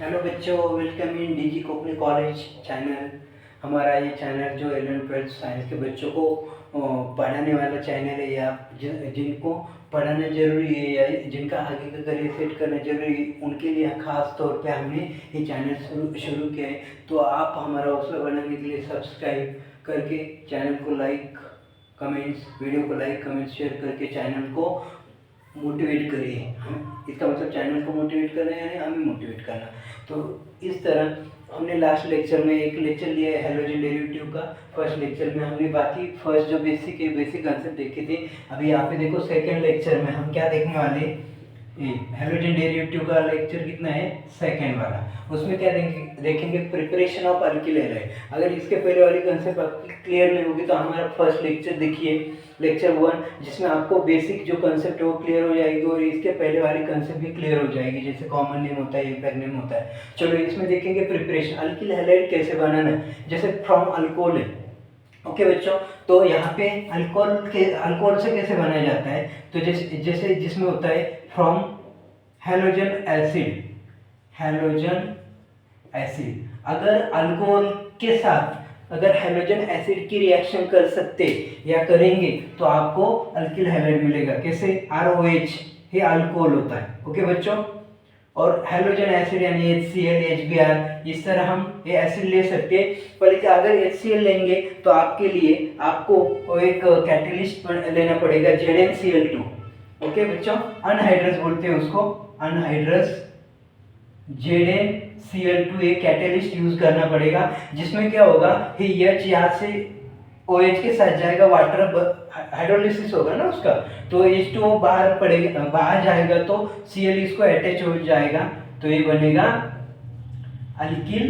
Hello बच्चों, welcome in DG Kopli college channel. हमारा ये चैनल जो 11th-12th साइंस के बच्चों को पढ़ाने वाला चैनल है, या जिनको पढ़ाना ज़रूरी है या जिनका आगे का करियर सेट करना ज़रूरी है, उनके लिए ख़ास तौर पे हमने ये चैनल शुरू किया है। तो आप हमारा हौसला बनाने के लिए सब्सक्राइब करके चैनल को लाइक कमेंट्स वीडियो को लाइक कमेंट्स शेयर करके चैनल को मोटिवेट करिए। हम इसका मतलब चैनल को मोटिवेट कर रहे हैं, यानी हमें मोटिवेट करना। तो इस तरह हमने लास्ट लेक्चर में एक लेक्चर लिया है हैलोजन डेरिवेटिव का। फर्स्ट लेक्चर में हमने बाकी फर्स्ट जो बेसिक कंसेप्ट देखे थे। अभी यहाँ पे देखो सेकंड लेक्चर में हम क्या देखने वाले, हैलोजन डेरिवेटिव का लेक्चर कितना है, सेकंड वाला। उसमें क्या देखेंगे प्रिपरेशन ऑफ अल्किल हैलाइड। अगर इसके पहले वाली कंसेप्ट आपकी क्लियर नहीं होगी तो हमारा फर्स्ट लेक्चर देखिए, लेक्चर 1, जिसमें आपको बेसिक जो कंसेप्ट है वो क्लियर हो जाएगी और इसके पहले वाली कंसेप्ट भी क्लियर हो जाएगी, जैसे कॉमन नेम होता है, इम्पैक्ट नेम होता है। चलो इसमें देखेंगे प्रिपरेशन, अल्किल हैलाइड कैसे बनाना है, जैसे फ्रॉम अल्कोहल है। ओके बच्चों, तो यहाँ पे अल्कोहल से कैसे बनाया जाता है, तो जैसे जिसमें होता है फ्रॉम हैलोजन एसिड। अगर अल्कोहल के साथ अगर हैलोजन एसिड की रिएक्शन कर सकते या करेंगे तो आपको अल्किल हैलाइड मिलेगा। कैसे, ROH ये अल्कोहल होता है। ओके बच्चों, और हैलोजन एसिड यानी HCl, HBr, इस तरह हम ये एसिड ले सकते हैं। पर अगर HCl लेंगे तो आपके लिए आपको एक कैटलिस्ट लेना पड़ेगा, ZnCl2। ओके बच्चों, अनहाइड्रस बोलते हैं उसको, अनहाइड्रस ZnCl2 एक कैटलिस्ट यूज करना पड़ेगा, जिसमें क्या होगा, H यहाँ से OH के साथ जाएगा, वाटर हाइड्रोलिसिस होगा ना उसका, तो H2O बाहर जाएगा तो Cl इसको अटैच हो जाएगा, तो ये बनेगा अल्किल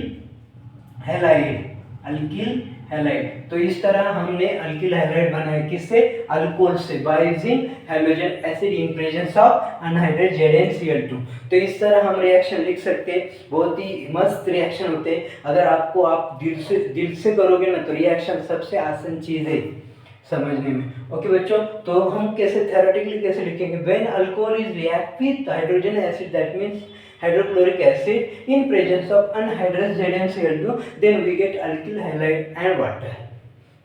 हैलाइड। तो इस तरह हमने अल्किल हैलाइड बनाया, किससे, अल्कोहल से, by using halogen acid in presence of anhydrate ZnCl2। तो इस तरह हम रिएक्शन लिख सकते हैं, बहुत ही मस्त रिएक्शन होते हैं। अगर आप दिल से करोगे ना तो रिएक्शन सबसे आसान चीज है समझने में। ओके बच्चों, तो हम कैसे थ्योरेटिकली कैसे लिखेंगे, when alcohol is react with hydrogen acid, that means hydrochloric acid in presence of anhydrous ZnCl2, then we get alkyl halide and water।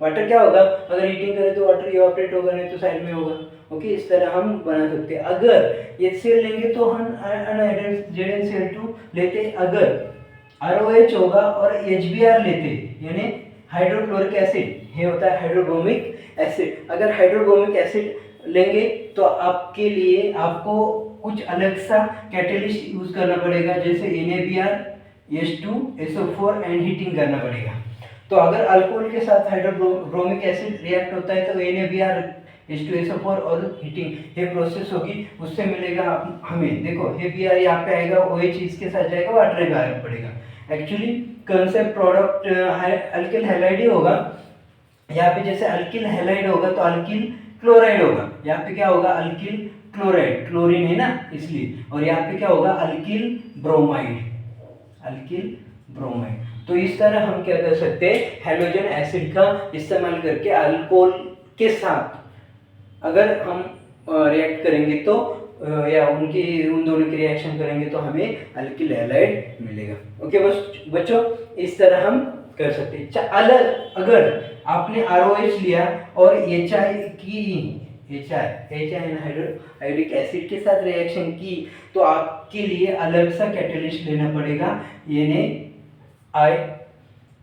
Water क्या होगा, अगर हीटिंग करें तो वाटर इवापोरेट होगा, नहीं तो साइड में होगा। ओके, इस तरह हम बना सकते हैं। अगर HCl लेंगे तो हम अनहाइड्रस ZnCl2 लेते, अगर ROH होगा और HBr लेते, यानी हाइड्रोक्लोरिक एसिड, ये होता है हाइड्रोब्रोमिक एसिड। अगर हाइड्रोब्रोमिक एसिड लेंगे तो आपके लिए आपको कुछ अलग सा कैटलिस्ट यूज करना पड़ेगा, जैसे NaBr, H2SO4 एंड हीटिंग करना पड़ेगा। तो अगर अल्कोहल के साथ हाइड्रोब्रोमिक एसिड रिएक्ट होता है तो NaBr, H2SO4 और हीटिंग ये प्रोसेस होगी, उससे मिलेगा हमें, देखो ये Br यहाँ पे आएगा, OH इसके साथ जाएगा, वाटर बाहर पड़ेगा। Actually concept product alkyl halide ही होगा। यहाँ पे जैसे अल्किल हैलाइड होगा तो अल्किल क्लोराइड होगा, यहाँ पे क्या होगा, अल्किल क्लोराइड, क्लोरीन है ना इसलिए, और यहाँ पे क्या होगा, अल्किल ब्रोमाइड। तो इस तरह हम क्या कर सकते हैं, हैलोजन एसिड का इस्तेमाल करके अल्कोहल के साथ अगर हम रिएक्ट करेंगे तो या उन दोनों की रिएक्शन करेंगे तो हमें अल्किल हैलाइड मिलेगा। ओके बच्चों, इस तरह हम कर सकते हैं। अगर आपने ROH लिया और HI हाइड्रोक्लोरिक एसिड के साथ रिएक्शन की तो आपके लिए अलग सा कैटलिस्ट लेना पड़ेगा,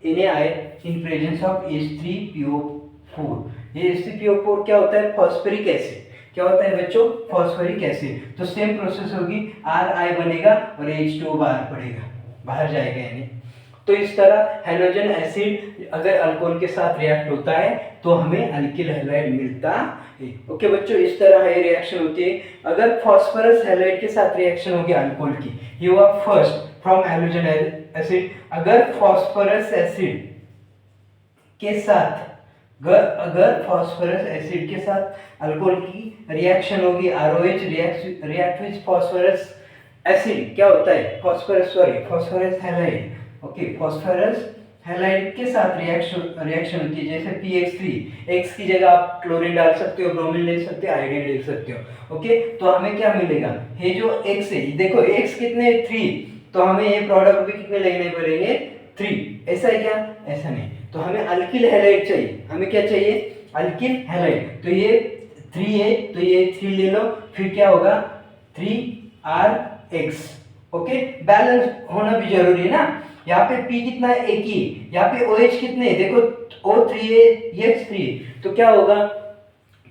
NaI in presence of H3PO4। ये H3PO4 क्या होता है, फॉस्फोरिक एसिड। क्या होता है बच्चों, फॉस्फोरिक एसिड। तो सेम प्रोसेस होगी, RI बनेगा और H2O बाहर जाएगा यानी। तो इस तरह हैलोजन एसिड अगर अल्कोहल के साथ रिएक्ट होता है तो हमें अल्किल हैलाइड मिलता है। ओके बच्चों, इस तरह ये रिएक्शन होती है। अगर फास्फोरस हैलाइड के साथ रिएक्शन होगी अल्कोहल की, ये हुआ फर्स्ट फ्रॉम हैलोजन एसिड। अगर फास्फोरस एसिड के साथ अल्कोहल की रिएक्शन होगी, ROH react with phosphorus acid, क्या होता है, phosphorus halide. Okay, phosphorus halide के साथ रिएक्शन होती है, जैसे PX3, X की जगह आप क्लोरीन डाल सकते हो, ब्रोमीन ले सकते हो, आयोडीन ले सकते हो। ओके, तो हमें क्या मिलेगा, ये जो X है, देखो X कितने 3, तो हमें ये प्रोडक्ट भी कितने लेने पड़ेंगे 3। ऐसा है क्या? ऐसा नहीं। तो हमें अल्किल हैलाइड चाहिए। हमें क्या चाहिए? Alkyl halide. तो ये 3 है, तो ये 3 ले लो। फिर क्या होगा 3RX। ओके, बैलेंस होना भी जरूरी है ना। यहाँ पे P कितना है? एक ही। यहाँ पे OH कितने है? देखो O3 है, H3 है। तो क्या होगा?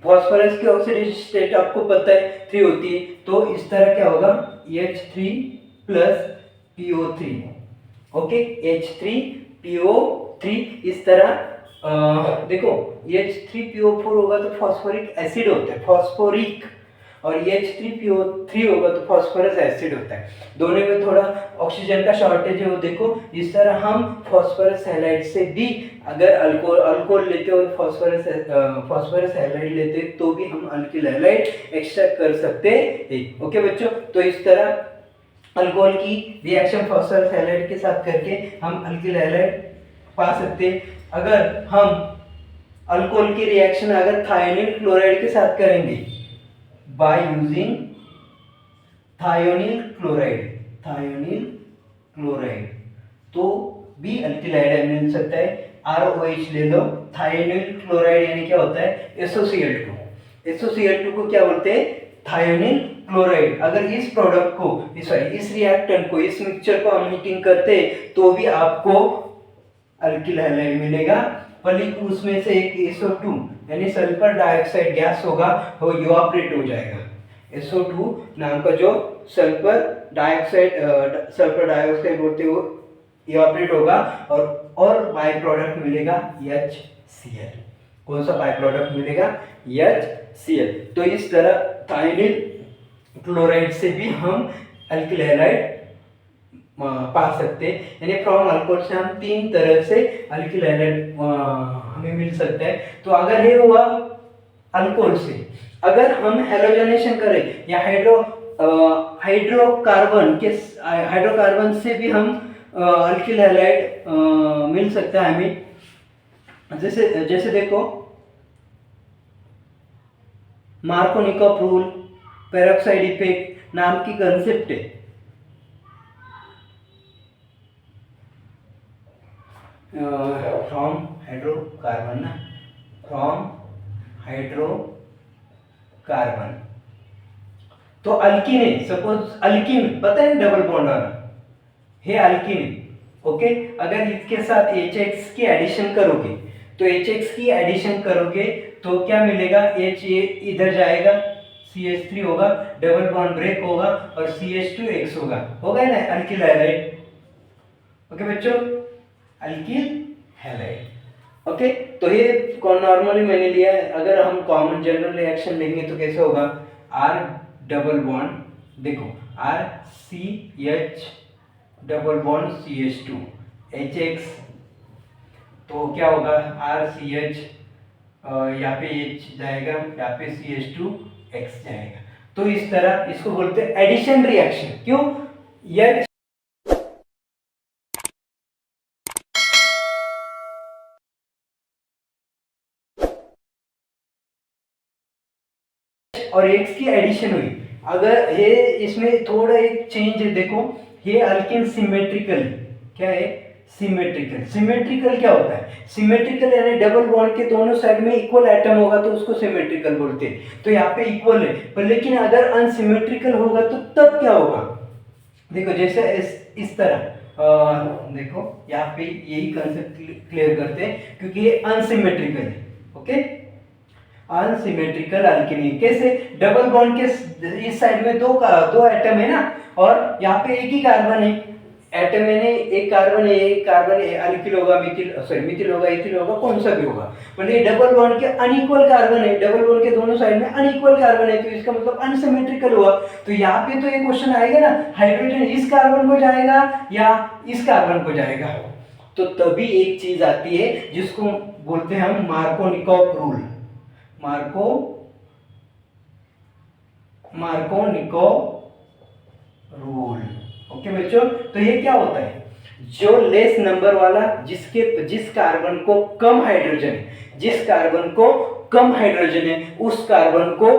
फॉस्फोरस की ऑक्सीडेशन स्टेट आपको पता है 3 होती है। तो इस तरह क्या होगा? H3 plus PO3। Okay, H3PO3 इस तरह। देखो H3PO4 होगा तो फॉस्फोरिक एसिड होता है, फॉस्फोरिक। और H3PO3 होगा तो फॉस्फोरस एसिड होता है। दोनों में थोड़ा ऑक्सीजन का शॉर्टेज है, वो देखो। इस तरह हम फॉस्फोरस हैलाइड से भी अगर अल्कोहल लेते और फॉस्फोरस हैलाइड लेते तो भी हम अल्किल हैलाइड एक्सट्रैक्ट कर सकते हैं। ओके बच्चों, तो इस तरह अल्कोहल की रिएक्शन फॉस्फोरस हैलाइड के साथ करके हम अल्किल हैलाइड पा सकते हैं। अगर हम अल्कोहल की रिएक्शन अगर थायोनिल क्लोराइड के साथ करेंगे बाय यूजिंग थायोनिल क्लोराइड तो भी अल्किल हैलाइड मिल सकता है। ROH ले लो। थायोनिल क्लोराइड यानी क्या होता है? SOCl2 को क्या बोलते हैं? Thionyl chloride. अगर इस प्रोडक्ट को इस रिएक्टेंट को, इस मिक्सचर को हम हीटिंग करते तो भी आपको अल्किल हैलाइड मिलेगा। पहले उसमें से एक SO2 यानी सल्फर डाइऑक्साइड गैस होगा, वो इवापोरेट हो जाएगा। SO2 नाम का जो सल्फर डाइऑक्साइड बोलते हो इवापोरेट होगा और बाय प्रोडक्ट मिलेगा HCl। कौन सा बाय प्रोडक्ट मिलेगा? HCl। तो इस तरह थायोनिल क्लोराइड से भी हम अल्किल हैलाइड पा सकते हैं। यानी फ्रॉम अल्कोहल से हम 3 तरह से अल्किल हैलाइड हमें मिल सकता है। तो अगर ये हुआ अल्कोहल से, अगर हम हैलोजनेशन करें या हाइड्रोकार्बन से भी हम अल्किल हैलाइड मिल सकता है हमें। जैसे देखो मार्कोनिकॉफ रूल, पेरोक्साइड इफेक्ट नाम की कंसेप्ट है। फ्रॉम हाइड्रोकार्बन तो अल्कीन है। सपोज अल्कीन पता है डबल बॉन्ड वाला, हे अल्कीन है। ओके, अगर इसके साथ HX की एडिशन करोगे तो HX की एडिशन करोगे तो क्या मिलेगा? H इधर जाएगा, CH3 होगा, डबल बॉन्ड ब्रेक होगा और CH2X होगा ना अल्किल हैलाइड। ओके बच्चों, अल्किल हैलाइड। ओके, तो ये नॉर्मली मैंने लिया है। अगर हम कॉमन जनरल रिएक्शन लेंगे तो कैसे होगा? R डबल बॉन्ड, देखो RCH double bond CH2 HX, तो क्या होगा? RCH, यहाँ पे H जाएगा, यहाँ पे CH2X जाएगा। तो इस तरह इसको बोलते हैं एडिशन रिएक्शन। क्यों? H और X की एडिशन हुई। अगर ये इसमें थोड़ा एक चेंज है, देखो ये अल्किन सिमेट्रिकल, क्या है? सिमेट्रिकल क्या होता है? सिमेट्रिकल यानी डबल बॉन्ड के दोनों साइड में इक्वल एटम होगा तो उसको सिमेट्रिकल बोलते हैं। तो यहाँ पे इक्वल है, पर लेकिन अगर अनसिमेट्रिकल होगा तो तब क्या होगा? देखो जैसे इस तरह देखो यहाँ पे यही कंसेप्ट क्लियर करते हैं क्योंकि ये अनसिमेट्रिकल है। Okay, unsymmetrical alkyne. कैसे? डबल बॉन्ड के इस साइड में दो एटम है ना, और यहाँ पे एक ही कार्बन है। एटम में एक कार्बन है, अल्किल होगा, मिथिल होगा, इथिल होगा, कौन सा भी होगा। मतलब ये डबल बॉन्ड के अनइक्वल कार्बन है, डबल बॉन्ड के दोनों साइड में अनइक्वल कार्बन है, तो इसका मतलब अनसिमेट्रिकल हुआ। तो यहाँ पे तो ये क्वेश्चन आएगा ना, हाइड्रोजन इस कार्बन को जाएगा या इस कार्बन को जाएगा। तो तभी एक चीज आती है जिसको बोलते हैं हम Markovnikov rule. Markovnikov rule. Okay बच्चों, तो ये क्या होता है? जो लेस नंबर वाला, जिस कार्बन को कम हाइड्रोजन है उस कार्बन को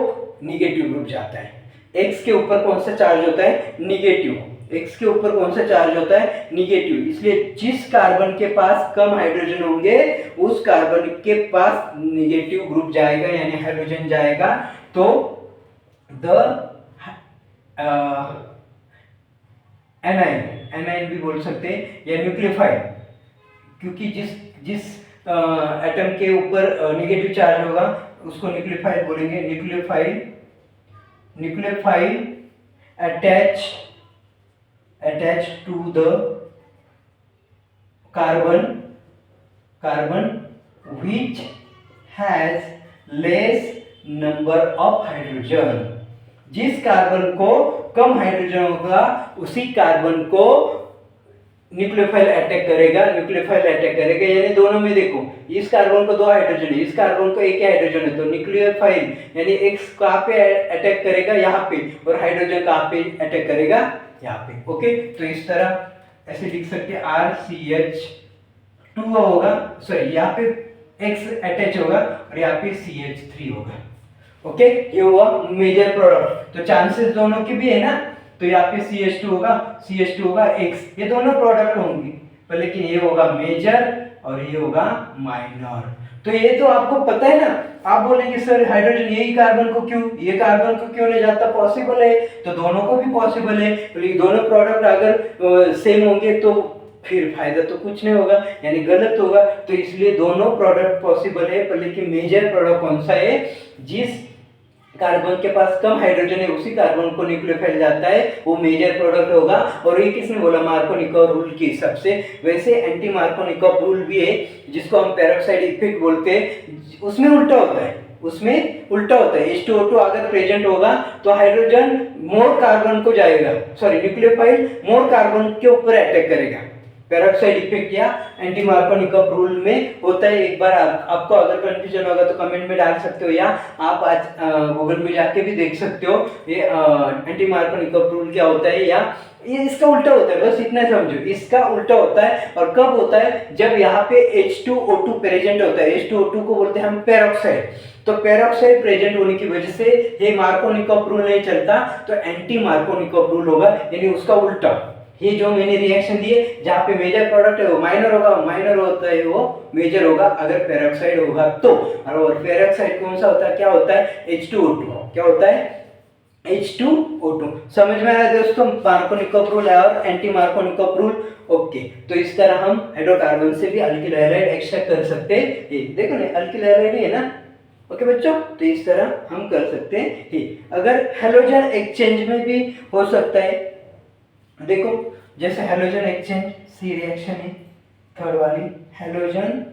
निगेटिव ग्रुप जाता है। एक्स के ऊपर कौन सा चार्ज होता है? निगेटिव। X के ऊपर कौन सा चार्ज होता है, निगेटिव, इसलिए जिस कार्बन के पास कम हाइड्रोजन होंगे उस कार्बन के पास निगेटिव ग्रुप जाएगा यानी हाइड्रोजन जाएगा। तो द एनाइन भी बोल सकते हैं या न्यूक्लियोफाइल, क्योंकि जिस एटम के ऊपर निगेटिव चार्ज होगा उसको न्यूक्लियोफाइल बोलेंगे। Nucleophile attach to the carbon which has less number of hydrogen। जिस कार्बन को कम हाइड्रोजन होगा उसी कार्बन को न्यूक्लियोफाइल अटैक करेगा यानी दोनों में देखो, इस कार्बन को 2 हाइड्रोजन है, इस कार्बन को 1 हाइड्रोजन है, तो न्यूक्लियोफाइल यानी X कहाँ पे अटैक करेगा, यहाँ पे, और हाइड्रोजन कहाँ पे अटैक करेगा, यहाँ पे। ओके, तो इस तरह ऐसे लिख सकते हैं RCH2 होगा, सॉरी यहाँ पे X अटैच होगा और यहाँ पे CH3 होगा। ओके, ये हुआ मेजर प्रोडक्ट। तो चांसेस दोनों के भी है ना, तो यहाँ पे CH2 होगा X, ये दोनों प्रोडक्ट होंगे, पर लेकिन ये होगा मेजर और ये होगा माइनर। तो ये तो आपको पता है ना। आप बोलेंगे सर हाइड्रोजन यही कार्बन को क्यों, ये कार्बन को क्यों ले जाता, पॉसिबल है, तो दोनों को भी पॉसिबल है। तो दोनों प्रोडक्ट अगर सेम होंगे तो फिर फायदा तो कुछ नहीं होगा, यानी गलत होगा। तो इसलिए दोनों प्रोडक्ट पॉसिबल है, पर लेकिन मेजर प्रोडक्ट कौन सा है, जिस कार्बन के पास कम हाइड्रोजन है उसी कार्बन को न्यूक्लियोफाइल जाता है, वो मेजर प्रोडक्ट होगा। और ये किसने बोला, मार्कोनिकॉफ रूल के हिसाब से। वैसे एंटी मार्कोनिकॉफ रूल भी है जिसको हम पेरोक्साइड इफेक्ट बोलते हैं, उसमें उल्टा होता है, H2O2 अगर प्रेजेंट होगा तो हाइड्रोजन मोर कार्बन को जाएगा, सॉरी न्यूक्लियोफाइल मोर कार्बन के ऊपर अटैक करेगा। पेरोक्साइड इफेक्ट या एंटी मार्कोनिकॉफ रूल में होता है। एक बार आपको अगर कंफ्यूजन होगा तो कमेंट में डाल सकते हो, या आप आज गूगल में जाके भी देख सकते हो ये एंटी मार्कोनिकॉफ रूल क्या होता है, या ये इसका उल्टा होता है, बस इतना समझो, इसका उल्टा होता है। और कब होता है, जब यहाँ पे H2O2 प्रेजेंट होता है, H2O2 को बोलते हैं हम पेरोक्साइड। तो पेरोक्साइड प्रेजेंट होने की वजह से ये मार्कोनिकॉफ रूल नहीं चलता, तो एंटी मार्कोनिकॉफ रूल होगा, यानी उसका उल्टा। ये जो मैंने रिएक्शन दिए जहाँ पे मेजर प्रोडक्ट है वो माइनर होगा, माइनर होता है वो मेजर होगा अगर पेरोक्साइड होगा तो। और पेरोक्साइड कौन सा होता है, क्या होता है, H2O2, क्या होता है, H2O2। समझ में आया दोस्तों मार्कोनिकॉफ रूल और एंटी मार्कोनिकॉफ रूल। ओके, तो इस तरह हम हाइड्रोकार्बन से भी अल्किल हैलाइड एक्सट्रैक्ट कर सकते हैं। ये देखो ना अल्किल हैलाइड है ना। ओके बच्चों, तो इस तरह हम कर सकते हैं। अगर हैलोजन एक्सचेंज में भी हो सकता है, देखो जैसे हैलोजन एक्सचेंज सी रिएक्शन है, थर्ड वाली हैलोजन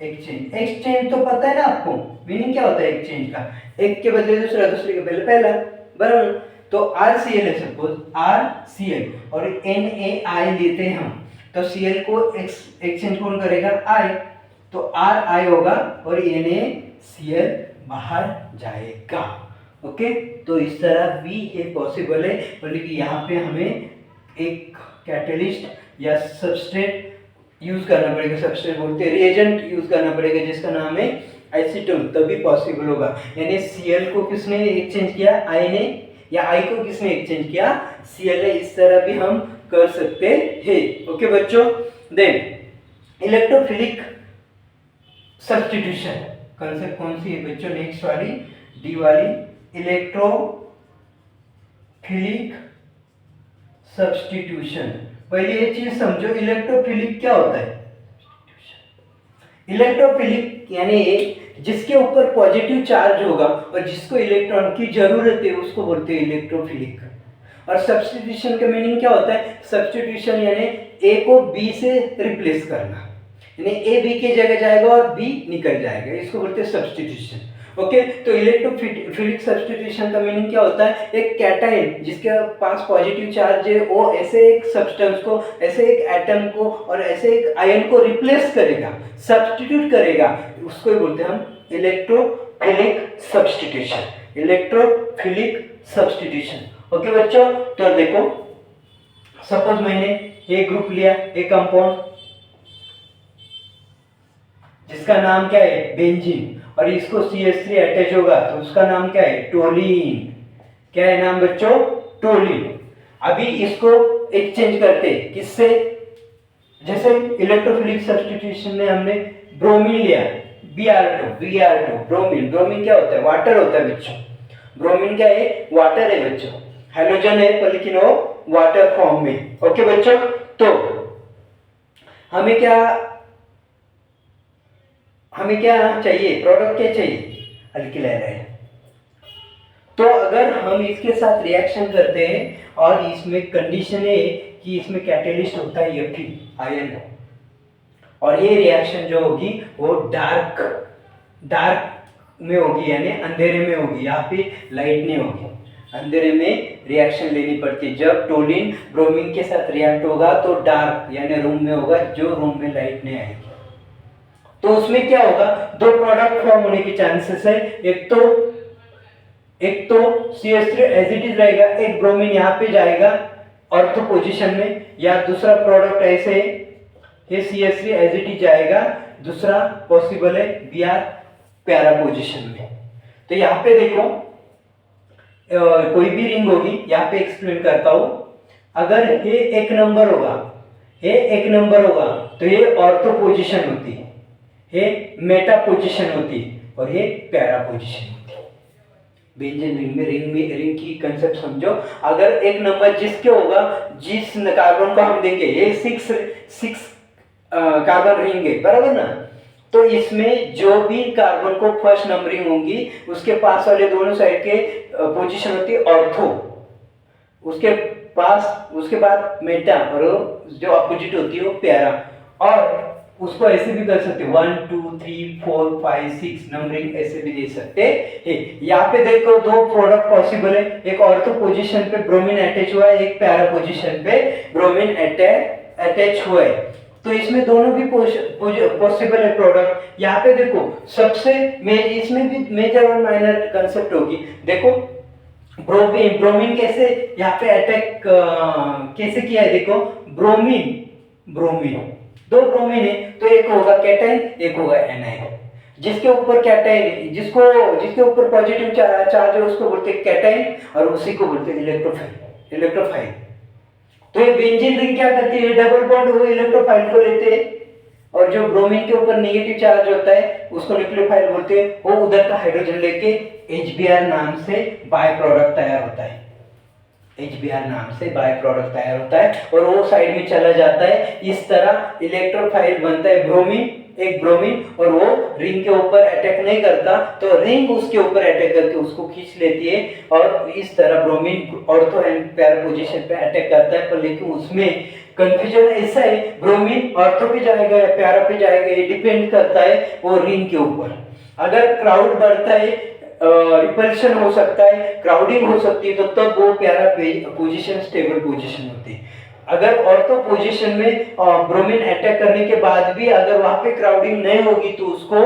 एक्सचेंज तो पता है ना आपको, मीनिंग क्या होता है एक्सचेंज का, एक के बदले दूसरा, दूसरे के बदले पहला, बराबर। तो RCl है, सपोज RCl और NaI लेते हैं हम, तो Cl को एक्सचेंज कौन करेगा, I, तो RI होगा और NaCl बाहर जाएगा। ओके, तो इस तरह भी ये पॉसिबल है, लेकिन यहाँ पे हमें एक कैटलिस्ट या सबस्ट्रेट यूज करना पड़ेगा, सबस्ट्रेट बोलते हैं, रिएजेंट यूज करना पड़ेगा जिसका नाम है एसीटोन, तभी पॉसिबल होगा। यानी Cl को किसने एक्सचेंज किया, I ने, या I को किसने एक्सचेंज किया, Cl ने। इस तरह भी हम कर सकते हैं। ओके बच्चों, देन इलेक्ट्रोफिलिक सब्स्टिट्यूशन कंसेप्ट कौन सी है बच्चों, नेक्स्ट वाली डी वाली, इलेक्ट्रोफिलिक सब्स्टिट्यूशन। पहले ये चीज समझो, इलेक्ट्रोफिलिक क्या होता है, इलेक्ट्रोफिलिक यानी जिसके ऊपर पॉजिटिव चार्ज होगा और जिसको इलेक्ट्रॉन की जरूरत है उसको बोलते हैं इलेक्ट्रोफिलिक। और सब्स्टिट्यूशन का मीनिंग क्या होता है, सब्स्टिट्यूशन यानी ए को बी से रिप्लेस करना, यानी ए बी की जगह जाएगा और बी निकल जाएगा, इसको बोलते हैं सब्स्टिट्यूशन। ओके, तो इलेक्ट्रोफिलिक सब्स्टिट्यूशन का मीनिंग क्या होता है, एक कैटायन जिसके पास पॉजिटिव चार्ज है वो ऐसे एक सब्सटेंस को, ऐसे एक एटम को और ऐसे एक आयन को रिप्लेस करेगा, सब्स्टिट्यूट करेगा, उसको ही बोलते हैं हम electrophilic substitution, electrophilic substitution. Okay बच्चों, तो देखो सपोज मैंने एक ग्रुप लिया, एक कंपाउंड जिसका नाम क्या है, बेंजीन, और इसको CH3 अटैच होगा तो उसका नाम क्या है, टोलीन। क्या है नाम बच्चों, टोलीन। अभी इसको एक्सचेंज करते किससे, जैसे इलेक्ट्रोफिलिक सब्स्टिट्यूशन में हमने ब्रोमीन लिया, Br2 ब्रोमीन, ब्रोमीन क्या होता है, वाटर होता है बच्चों, ब्रोमीन क्या है, वाटर है बच्चों, हेलोजन है पर लेकिन वो वाटर फॉर्म में। ओके बच्चों, तो हमें क्या चाहिए, प्रोडक्ट क्या चाहिए, अल्किल हैलाइड। तो अगर हम इसके साथ रिएक्शन करते हैं और इसमें कंडीशन है कि इसमें कैटेलिस्ट होता है Fe आयन, और ये रिएक्शन जो होगी वो डार्क में होगी, यानी अंधेरे में होगी, यहाँ पे लाइट नहीं होगी, अंधेरे में रिएक्शन लेनी पड़ती है। जब टोलिन ब्रोमीन के साथ रिएक्ट होगा तो डार्क यानी रूम में होगा, जो रूम में लाइट नहीं आएगी। तो उसमें क्या होगा, दो प्रोडक्ट फॉर्म होने के चांसेस है, एक तो CH3 एज इट इज रहेगा, एक ब्रोमीन यहाँ पे जाएगा ऑर्थो पोजीशन में, या दूसरा प्रोडक्ट ऐसे ये CH3 एज इट इज जाएगा, दूसरा पॉसिबल है Br पैरा पोजीशन में। तो यहाँ पे देखो कोई भी रिंग होगी, यहाँ पे एक्सप्लेन करता हूं, अगर ये एक नंबर होगा तो ये ऑर्थो पोजीशन होती है, ये मेटा पोजीशन होती है, और ये पैरा पोजीशन होती है। बेंजीन रिंग की कंसेप्ट समझो, अगर एक नंबर जिसके होगा, जिस कार्बन को हम देंगे ये 6 कार्बन रिंग है, बराबर ना, तो इसमें जो भी कार्बन को फर्स्ट नंबरिंग होंगी उसके पास वाले दोनों साइड के पोजीशन होती है ऑर्थो, उसके बाद मेटा, और जो अपोजिट होती है वो पैरा। और उसको ऐसे भी कर सकते 1 2 3 4 5 6 नंबरिंग ऐसे भी दे सकते हैं। यहाँ पे देखो दो प्रोडक्ट पॉसिबल है, एक ऑर्थो पोजीशन पे ब्रोमीन अटैच हुआ है, एक पैरा पोजीशन पे ब्रोमीन अटैच हुआ है, तो इसमें दोनों भी पॉसिबल है प्रोडक्ट। यहाँ पे देखो इसमें भी मेजर और माइनर कंसेप्ट होगी। देखो ब्रोमीन कैसे यहाँ पे अटैक कैसे किया है, देखो ब्रोमीन दो ब्रोमीन है, तो एक होगा कैटाइन, एक होगा एनाइन। जिसके ऊपर कैटाइन, जिसके ऊपर पॉजिटिव चार्ज है उसको बोलते हैं कैटाइन, और उसी को बोलते हैं इलेक्ट्रोफाइल। तो ये बेंजीन रिंग क्या करती है, डबल बॉन्ड वो इलेक्ट्रोफाइल को लेते हैं, और जो ब्रोमीन के ऊपर नेगेटिव चार्ज होता है उसको न्यूक्लियोफाइल बोलते हैं, वो उधर का हाइड्रोजन लेके HBr नाम से बाय प्रोडक्ट तैयार होता है, HBr नाम से बाय प्रोडक्ट तैयार होता है, और वो साइड में चला जाता है। इस तरह इलेक्ट्रोफाइल बनता है ब्रोमीन, और वो रिंग के ऊपर अटैक नहीं करता, तो रिंग उसके ऊपर अटैक करके उसको खींच लेती है, और इस तरह bromine ortho and para position पे अटैक करता है। पर लेकिन उसमें कंफ्यूजन ऐसा है, ब्रोमीन ऑर्थो पे जाएगा या पैरा पे जाएगा, ये डिपेंड करता है वो रिंग के ऊपर। अगर क्राउड बढ़ता है, रिपल्शन हो सकता है, क्राउडिंग हो सकती है, तो तब वो पैरा पोजीशन स्टेबल पोजीशन होती है। अगर ऑर्थो पोजीशन में ब्रोमीन अटैक करने के बाद भी अगर वहां पे क्राउडिंग नहीं होगी तो उसको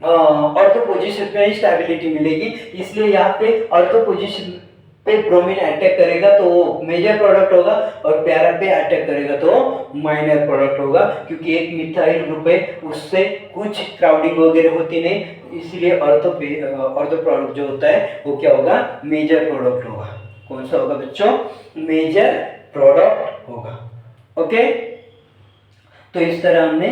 ऑर्थो पोजीशन पे स्टेबिलिटी मिलेगी। इसलिए यहाँ पे ऑर्थो पोजीशन पे ब्रोमीन अटैक करेगा तो वो मेजर प्रोडक्ट होगा, और पैरा पे अटैक करेगा तो माइनर प्रोडक्ट होगा, क्योंकि एक मिथाइल ग्रुप है, उससे कुछ क्राउडिंग वगैरह होती नहीं, इसलिए ऑर्थो प्रोडक्ट जो होता है वो क्या होगा, मेजर प्रोडक्ट होगा। कौन सा होगा बच्चों, मेजर प्रोडक्ट होगा। ओके, तो इस तरह हमने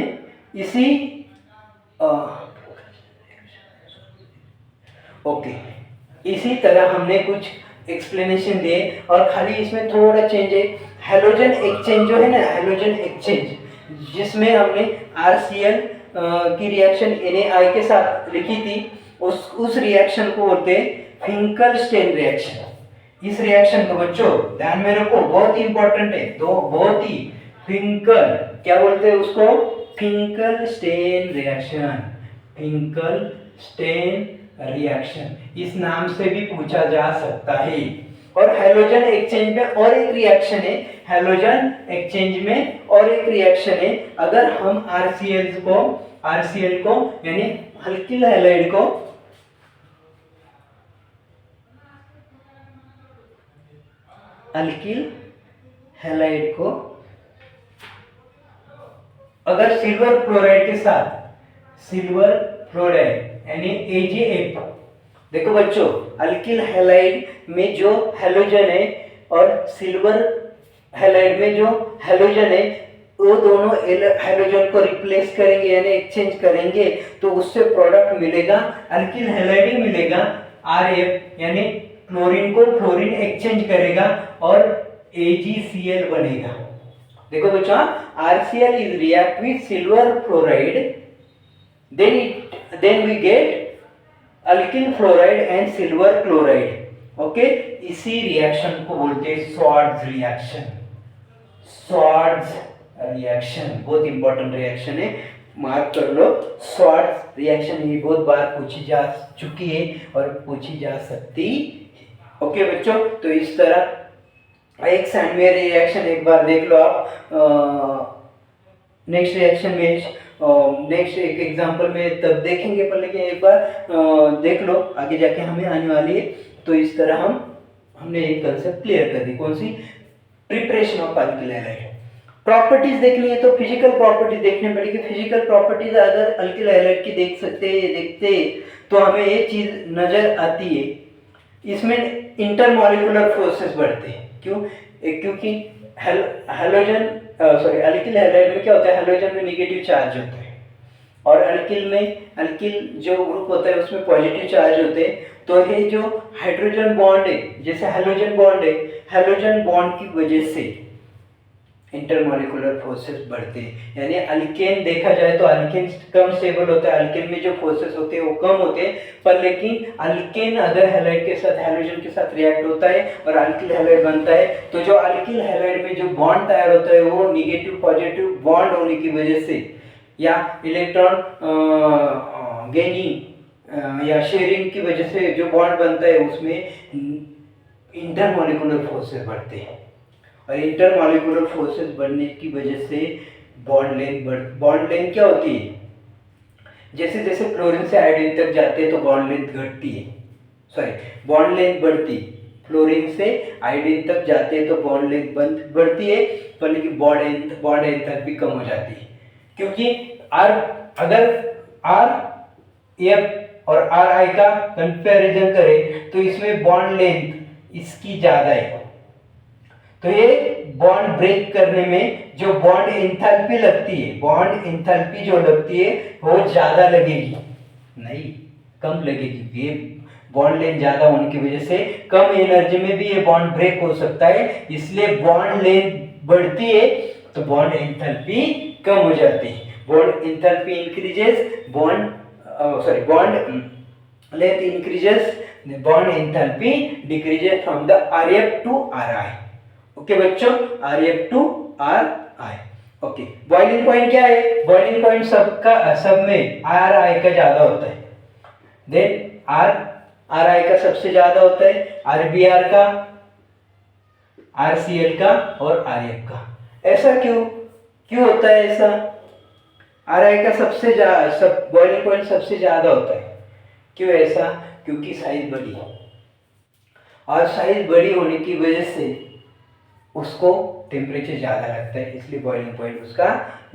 इसी तरह हमने कुछ एक्सप्लेनेशन दिए, और खाली इसमें थोड़ा चेंज है, हेलोजन एक्सचेंज जो है ना, हेलोजन एक्सचेंज जिसमें हमने RCl की रिएक्शन Na के साथ लिखी थी, उस रिएक्शन को बोलते हैं फिंकल-स्टेन रिएक्शन। इस रिएक्शन को बच्चों ध्यान में रखो, बहुत ही इंपॉर्टेंट है, बहुत ही फिंकल, क्या बोलते हैं उसको, फिंकल-स्टेन रिएक्शन, इस नाम से भी पूछा जा सकता है। और हेलोजन एक्सचेंज में और एक रिएक्शन है, अगर हम RCl को यानी अल्किल हैलाइड को अगर सिल्वर फ्लोराइड यानी AgF, देखो बच्चों अल्किल हैलाइड में जो हेलोजन है और सिल्वर हैलाइड में जो हैलोजन है वो दोनों हैलोजन को रिप्लेस करेंगे यानी एक्सचेंज करेंगे, तो उससे प्रोडक्ट मिलेगा अल्किल हैलाइड ही मिलेगा Rf, यानी क्लोरीन को फ्लोरीन एक्सचेंज करेगा और AgCl बनेगा। देखो बच्चों, RCl is react with silver fluoride, then we get alkyl fluoride and silver chloride. Okay, इसी रिएक्शन को बोलते हैं स्वार्ट्ज रिएक्शन। स्वार्ट्ज रिएक्शन बहुत इंपॉर्टेंट रिएक्शन है, मार्क कर लो। स्वार्ट्ज रिएक्शन ये बहुत बार पूछी जा चुकी है और पूछी जा सकती है। ओके बच्चों, तो इस तरह एक सैंडविच रिएक्शन एक बार देख लो आप। नेक्स्ट रिएक्शन में नेक्स्ट एक एग्जांपल में तब देखेंगे, पर लेकिन एक बार देख लो, आगे जाके हमें आने वाली है। तो इस तरह हमने एक कंसेप्ट क्लियर कर दी, कौन सी? Preparation of alkyl halide. Properties देख लिए तो फिजिकल प्रॉपर्टीज देखने पड़ेगी। फिजिकल प्रॉपर्टीज अगर अल्किल हैलाइड की देखते तो हमें ये चीज नजर आती है, इसमें इंटरमॉलिक्यूलर फोर्सेस बढ़ते हैं। क्यों? क्योंकि हैलोजन अल्किल हैलाइड में क्या होता है, हैलोजन में नेगेटिव चार्ज होता है और अल्किल जो ग्रुप होता है उसमें पॉजिटिव चार्ज होते हैं। तो ये जो हाइड्रोजन बॉन्ड है, जैसे हैलोजन बॉन्ड है, हैलोजन बॉन्ड की वजह से इंटरमॉलिक्यूलर फोर्सेस बढ़ते हैं। यानी अल्केन देखा जाए तो अल्केन कम स्टेबल होता है, अल्केन में जो फोर्सेस होते हैं वो कम होते हैं, पर लेकिन अल्केन अगर हैलाइड के साथ हैलोजन के साथ रिएक्ट होता है और अल्किल हैलाइड बनता है, तो जो अल्किल हैलाइड में जो बॉन्ड तैयार होता है वो निगेटिव पॉजिटिव बॉन्ड होने की वजह से या इलेक्ट्रॉन गेनिंग या शेयरिंग की वजह से जो बॉन्ड बनता है उसमें इंटरमॉलिक्यूलर फोर्सेस बढ़ते हैं और इंटरमॉलिक्यूलर फोर्सेस बढ़ने की वजह से बॉन्ड लेंथ क्या होती है? जैसे जैसे क्लोरीन से आयोडीन तक जाते हैं तो बॉन्ड लेंथ घटती है, बॉन्ड लेंथ बढ़ती। फ्लोरीन से आयोडीन तक जाते हैं तो बॉन्ड लेंथ बढ़ती है, पर लेकिन बॉन्ड एंथर भी कम हो जाती है, क्योंकि अगर RF और RI का कंपैरिजन करें तो इसमें बॉन्ड लेंथ इसकी ज्यादा है, तो ये बॉन्ड ब्रेक करने में जो बॉन्ड एंथैल्पी लगती है, बॉन्ड एंथैल्पी जो लगती है वो ज्यादा लगेगी, नहीं कम लगेगी। ये बॉन्ड लेंथ ज्यादा होने की वजह से कम एनर्जी में भी ये बॉन्ड ब्रेक हो सकता है, इसलिए बॉन्ड लेंथ बढ़ती है तो बॉन्ड एंथैल्पी कम हो जाती है। Bond enthalpy increases, bond length increases, bond enthalpy decreases from the RF to RI। Okay बच्चों, RF to RI। Okay, boiling point क्या है? बॉइलिंग पॉइंट सब में RI का ज्यादा होता है, देन RI का सबसे ज्यादा होता है, RBr का, RCl का और RF का। ऐसा क्यों होता है ऐसा? RI का सबसे बॉइलिंग पॉइंट सबसे ज्यादा होता है, क्यों ऐसा? क्योंकि साइज बड़ी है और साइज बड़ी होने की वजह से उसको टेम्परेचर ज़्यादा लगता है, इसलिए बॉइलिंग पॉइंट उसका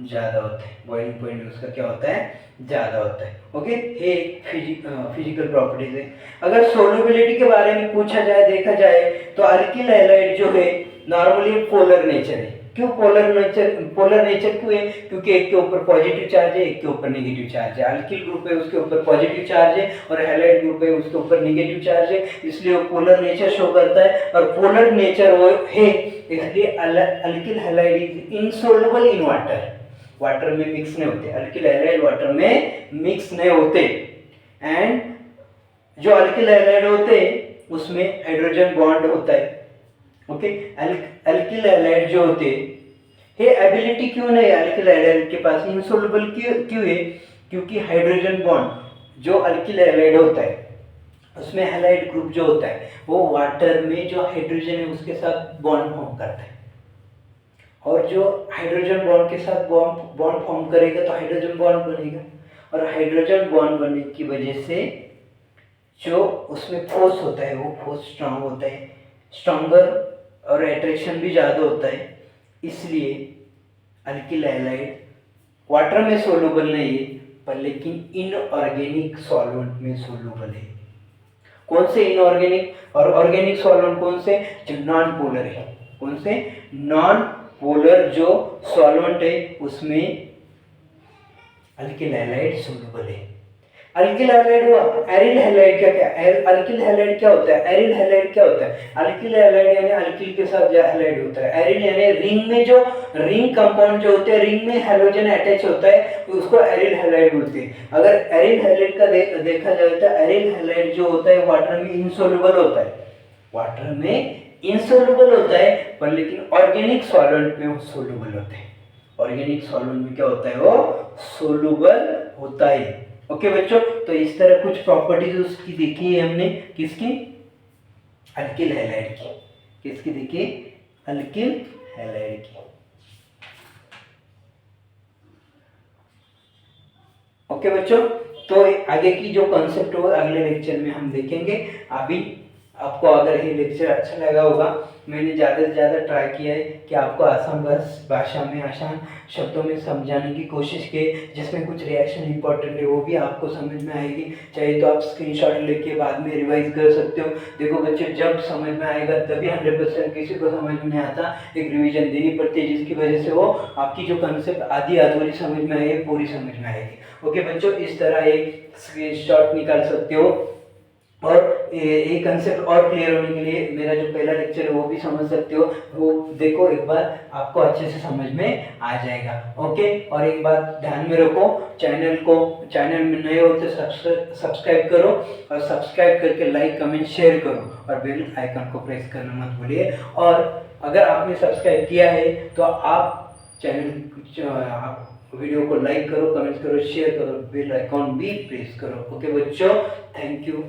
ज़्यादा होता है। बॉइलिंग पॉइंट उसका क्या होता है? ज़्यादा होता है। ओके, ये फिजिकल प्रॉपर्टीज है। अगर सोल्युबिलिटी के बारे में पूछा जाए, देखा जाए तो अल्किल हैलाइड जो है नॉर्मली पोलर नेचर है। क्यों पोलर नेचर क्यों है? क्योंकि एक के ऊपर पॉजिटिव चार्ज है, एक के ऊपर नेगेटिव चार्ज है। अल्किल ग्रुप है उसके ऊपर पॉजिटिव चार्ज है और हैलाइड ग्रुप है उसके ऊपर नेगेटिव चार्ज है, इसलिए वो पोलर नेचर शो करता है। और पोलर नेचर वो है इसलिए alkyl halide is insoluble in water में मिक्स नहीं होते। अल्किल हैलाइड वाटर में मिक्स नहीं होते। एंड जो अल्किल हैलाइड होते हैं उसमें हाइड्रोजन बॉन्ड होता है। ओके, अल्किल हैलाइड जो होते ये एबिलिटी क्यों नहीं है अल्किल हैलाइड के पास? इनसोल्युबल क्यों है? क्योंकि हाइड्रोजन बॉन्ड जो अल्किल हैलाइड होता है उसमें हैलाइड ग्रुप जो होता है वो वाटर में जो हाइड्रोजन है उसके साथ बॉन्ड फॉर्म करता है, और जो हाइड्रोजन बॉन्ड के साथ बॉन्ड फॉर्म करेगा तो हाइड्रोजन बॉन्ड बनेगा, और हाइड्रोजन बॉन्ड बनने की वजह से जो उसमें फोर्स होता है वो फोर्स स्ट्रांग होता है, स्ट्रॉन्गर, और अट्रैक्शन भी ज़्यादा होता है। इसलिए अल्किल हैलाइड वाटर में सोल्यूबल नहीं है, पर लेकिन इनऑर्गेनिक सॉल्वेंट में सोल्यूबल है। कौन से इनऑर्गेनिक, और ऑर्गेनिक सॉल्वेंट कौन से, जो नॉन पोलर है, कौन से, नॉन पोलर जो सॉल्वेंट है उसमें अल्किल हैलाइड सोल्यूबल है। अल्किल हैलाइड हुआ, एरिल हैलाइड क्या क्या, अल्किल हैलाइड क्या होता है, एरिल हैलाइड क्या होता है, अल्किल हैलाइड यानी अल्किल के साथ जो हैलाइड होता है, एरिल यानी रिंग में जो रिंग कंपाउंड जो होते हैं, रिंग में हैलोजन अटैच होता है उसको एरिल हैलाइड बोलते हैं। अगर एरिल हैलाइड का देखा जाए तो एरिल हैलाइड जो होता है वाटर में इनसोल्युबल होता है, वाटर में इनसोल्युबल होता है, पर लेकिन ऑर्गेनिक सॉल्वेंट में वो सोल्युबल होते हैं, ऑर्गेनिक सॉल्वेंट में क्या होता है, वो सोल्युबल होता है। ओके बच्चों, तो इस तरह कुछ प्रॉपर्टीज उसकी देखी है हमने, किसकी, अल्किल हैलाइड की, किसकी देखी, अल्किल हैलाइड की। ओके बच्चों, तो आगे की जो कॉन्सेप्ट होगा अगले लेक्चर में हम देखेंगे। अभी आपको अगर ये लेक्चर अच्छा लगा होगा, मैंने ज़्यादा से ज़्यादा ट्राई किया है कि आपको आसान भाषा में, आसान शब्दों में समझाने की कोशिश की, जिसमें कुछ रिएक्शन इंपॉर्टेंट है वो भी आपको समझ में आएगी। चाहे तो आप स्क्रीनशॉट लेके बाद में रिवाइज कर सकते हो। देखो बच्चे, जब समझ में आएगा तभी 100%, किसी को समझ में नहीं आता एक रिवीजन देनी पड़ती है, जिसकी वजह से वो आपकी जो कंसेप्ट आधी अधूरी समझ में आएगी पूरी समझ में आएगी। ओके बच्चों, इस तरह एक स्क्रीनशॉट निकाल सकते हो और ये कंसेप्ट और क्लियर होने के लिए मेरा जो पहला लेक्चर है वो भी समझ सकते हो, वो देखो एक बार, आपको अच्छे से समझ में आ जाएगा। ओके, और एक बात ध्यान में रखो, चैनल में नए हो तो सब्सक्राइब करो, और सब्सक्राइब करके लाइक कमेंट शेयर करो, और बेल आइकन को प्रेस करना मत भूलिए। और अगर आपने सब्सक्राइब किया है तो आप वीडियो को लाइक करो, कमेंट करो, शेयर करो, बेल आइकॉन भी प्रेस करो। ओके बच्चों, थैंक यू।